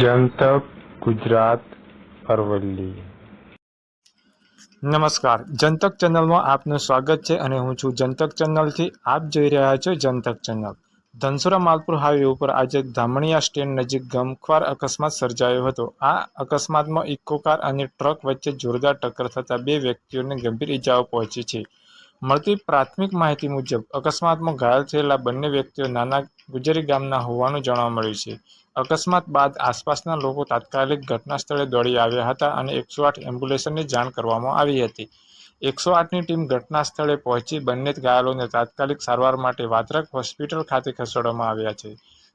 જનતક ગુજરાત અરવલ્લી। નમસ્કાર, જનતક ચેનલમાં આપનું સ્વાગત છે અને હું છું જનતક ચેનલથી। આપ જોઈ રહ્યા છો જનતક ચેનલ। ધનસુરા માલપુર હાઈવે ઉપર આજે ધામણિયા સ્ટેન્ડ નજીક ગમખ્વાર અકસ્માત સર્જાયો હતો। આ અકસ્માતમાં ઇકો કાર અને ટ્રક વચ્ચે જોરદાર ટક્કર થતાં બે વ્યક્તિઓને ગંભીર ઇજાઓ પહોંચી છે। મળતી પ્રાથમિક માહિતી મુજબ અકસ્માતમાં ઘાયલ થયેલા બંને વ્યક્તિઓ નાના ગુજરી ગામના હોવાનું જાણવા મળ્યું છે। અકસ્માત બાદ આસપાસના લોકો તાત્કાલિક ઘટના સ્થળે દોડી આવ્યા હતા અને 108 એમ્બ્યુલન્સની જાણ કરવામાં આવી હતી। 108ની ટીમ ઘટના સ્થળે પહોંચી બંને ઘાયલોને તાત્કાલિક સારવાર માટે વાત્રક હોસ્પિટલ ખાતે ખસેડવામાં આવ્યા છે।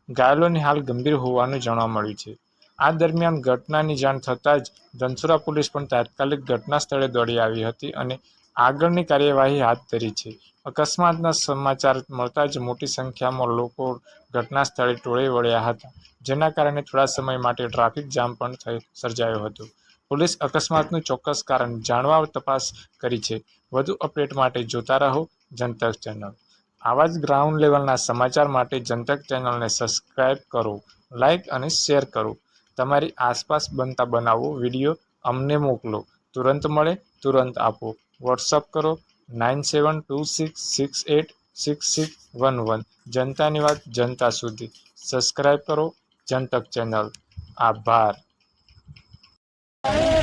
ઘાયલોની હાલ ગંભીર હોવાનું જાણવા મળ્યું છે। આ દરમિયાન ઘટનાની જાણ થતાં જ ધનસુરા પોલીસ પણ તાત્કાલિક ઘટના સ્થળે દોડી આવી હતી અને આગળની કાર્યવાહી હાથ ધરી છે। અકસ્માતના સમાચાર મળતા જ મોટી સંખ્યામાં લોકો ઘટના સ્થળે ટોળે વળ્યા હતા, જેના કારણે થોડા સમય માટે ટ્રાફિક જામ પણ સર્જાયો હતો। પોલીસ અકસ્માતનું ચોક્કસ કારણ જાણવા તપાસ કરી છે। વધુ અપડેટ માટે જોતા રહો જનતક ચેનલ। આવા જ ગ્રાઉન્ડ લેવલના સમાચાર માટે જનતક ચેનલને સબસ્ક્રાઇબ કરો, લાઇક અને શેર કરો। તમારી આસપાસ બનતા બનાવો વિડીયો અમને મોકલો, તુરંત મળે તુરંત આપો। વોટ્સઅપ કરો 9726686611। જનતાની વાત જનતા સુધી। સબસ્ક્રાઇબ કરો જનતક ચેનલ। આભાર। Oye,